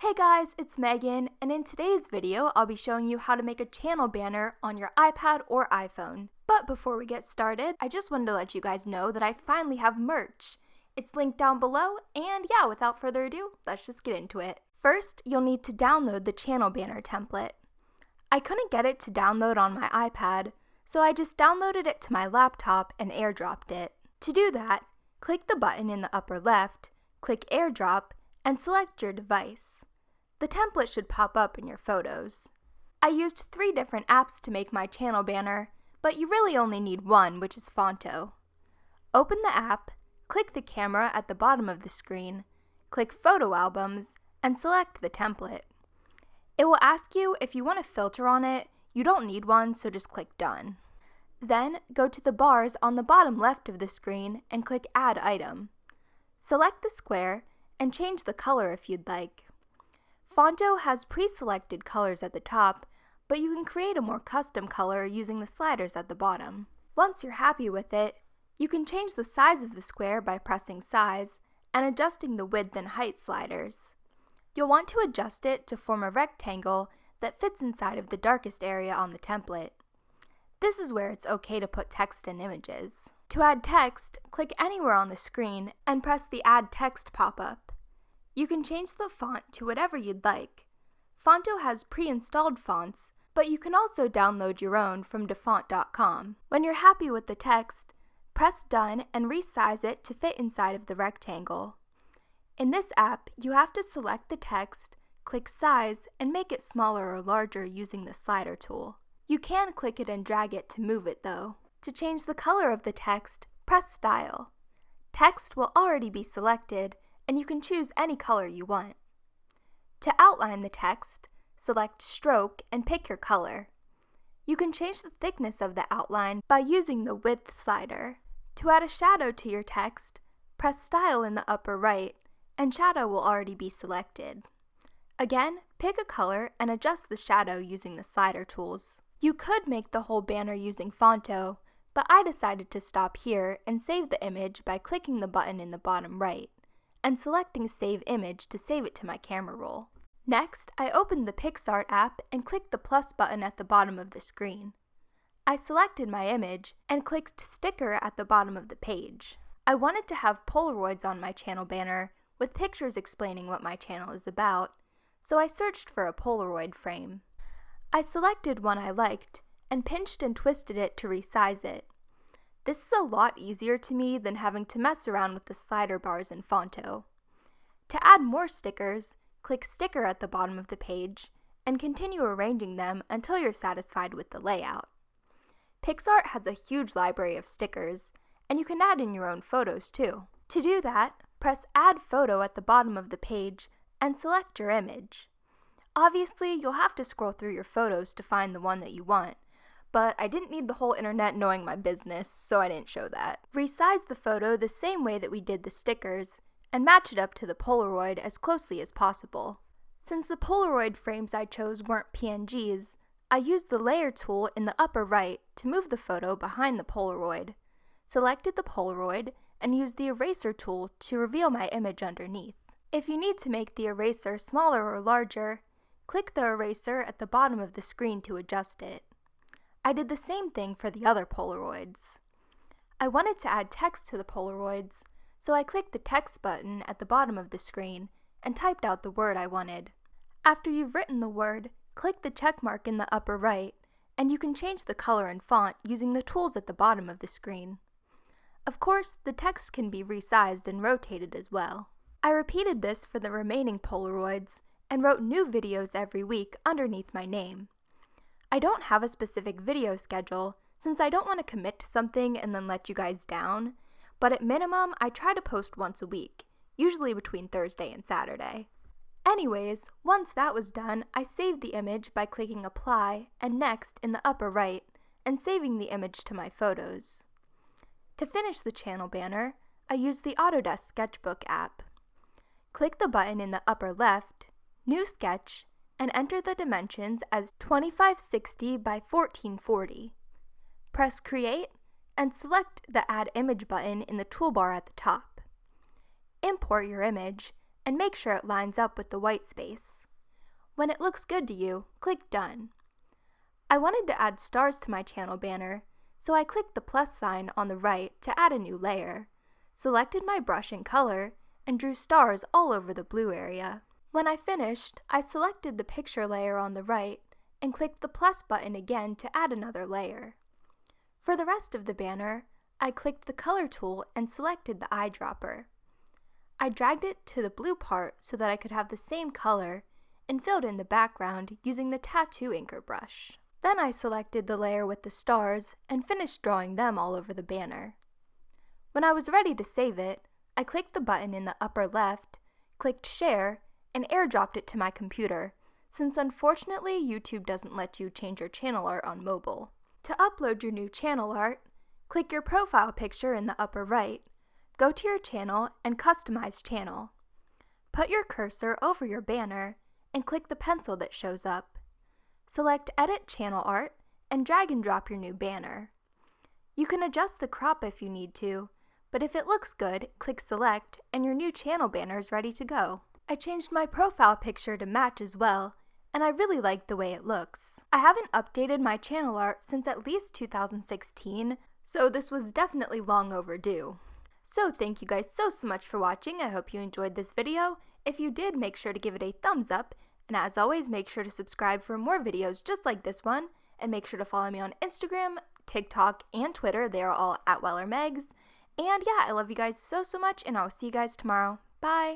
Hey guys, it's Megan, and in today's video, I'll be showing you how to make a channel banner on your iPad or iPhone. But before we get started, I just wanted to let you guys know that I finally have merch. It's linked down below, and yeah, without further ado, let's just get into it. First, you'll need to download the channel banner template. I couldn't get it to download on my iPad, so I just downloaded it to my laptop and airdropped it. To do that, click the button in the upper left, click airdrop, and select your device. The template should pop up in your photos. I used 3 different apps to make my channel banner, but you really only need one, which is Phonto. Open the app, click the camera at the bottom of the screen, click Photo Albums, and select the template. It will ask you if you want a filter on it. You don't need one, so just click Done. Then go to the bars on the bottom left of the screen and click Add Item. Select the square and change the color if you'd like. Phonto has pre-selected colors at the top, but you can create a more custom color using the sliders at the bottom. Once you're happy with it, you can change the size of the square by pressing Size and adjusting the width and height sliders. You'll want to adjust it to form a rectangle that fits inside of the darkest area on the template. This is where it's okay to put text and images. To add text, click anywhere on the screen and press the Add Text pop-up. You can change the font to whatever you'd like. Phonto has pre-installed fonts, but you can also download your own from dafont.com. When you're happy with the text, press Done and resize it to fit inside of the rectangle. In this app, you have to select the text, click Size, and make it smaller or larger using the slider tool. You can click it and drag it to move it though. To change the color of the text, press Style. Text will already be selected, and you can choose any color you want. To outline the text, select Stroke and pick your color. You can change the thickness of the outline by using the Width slider. To add a shadow to your text, press Style in the upper right, and shadow will already be selected. Again, pick a color and adjust the shadow using the slider tools. You could make the whole banner using Phonto, but I decided to stop here and save the image by clicking the button in the bottom right and selecting Save Image to save it to my camera roll. Next, I opened the Picsart app and clicked the plus button at the bottom of the screen. I selected my image and clicked Sticker at the bottom of the page. I wanted to have Polaroids on my channel banner with pictures explaining what my channel is about, so I searched for a Polaroid frame. I selected one I liked and pinched and twisted it to resize it. This is a lot easier to me than having to mess around with the slider bars in Phonto. To add more stickers, click Sticker at the bottom of the page and continue arranging them until you're satisfied with the layout. Picsart has a huge library of stickers, and you can add in your own photos too. To do that, press Add Photo at the bottom of the page and select your image. Obviously, you'll have to scroll through your photos to find the one that you want, but I didn't need the whole internet knowing my business, so I didn't show that. Resize the photo the same way that we did the stickers, and match it up to the Polaroid as closely as possible. Since the Polaroid frames I chose weren't PNGs, I used the Layer tool in the upper right to move the photo behind the Polaroid, selected the Polaroid, and used the Eraser tool to reveal my image underneath. If you need to make the eraser smaller or larger, click the eraser at the bottom of the screen to adjust it. I did the same thing for the other Polaroids. I wanted to add text to the Polaroids, so I clicked the text button at the bottom of the screen and typed out the word I wanted. After you've written the word, click the check mark in the upper right, and you can change the color and font using the tools at the bottom of the screen. Of course, the text can be resized and rotated as well. I repeated this for the remaining Polaroids and wrote new videos every week underneath my name. I don't have a specific video schedule since I don't want to commit to something and then let you guys down, but at minimum I try to post once a week, usually between Thursday and Saturday. Anyways, once that was done, I saved the image by clicking Apply and Next in the upper right and saving the image to my photos. To finish the channel banner, I used the Autodesk Sketchbook app. Click the button in the upper left, New Sketch, and enter the dimensions as 2560 by 1440. Press Create and select the Add Image button in the toolbar at the top. Import your image and make sure it lines up with the white space. When it looks good to you, click Done. I wanted to add stars to my channel banner, so I clicked the plus sign on the right to add a new layer, selected my brush and color, and drew stars all over the blue area. When I finished, I selected the picture layer on the right and clicked the plus button again to add another layer. For the rest of the banner, I clicked the color tool and selected the eyedropper. I dragged it to the blue part so that I could have the same color and filled in the background using the tattoo inker brush. Then I selected the layer with the stars and finished drawing them all over the banner. When I was ready to save it, I clicked the button in the upper left, clicked Share, and airdropped it to my computer, since unfortunately YouTube doesn't let you change your channel art on mobile. To upload your new channel art, click your profile picture in the upper right, go to your channel and customize channel. Put your cursor over your banner and click the pencil that shows up. Select Edit Channel Art and drag and drop your new banner. You can adjust the crop if you need to, but if it looks good, click Select and your new channel banner is ready to go. I changed my profile picture to match as well, and I really like the way it looks. I haven't updated my channel art since at least 2016, so this was definitely long overdue. So thank you guys so much for watching. I hope you enjoyed this video. If you did, make sure to give it a thumbs up, and as always, make sure to subscribe for more videos just like this one, and make sure to follow me on Instagram, TikTok, and Twitter. They are all @WellerMegs. And yeah, I love you guys so much, and I'll see you guys tomorrow. Bye!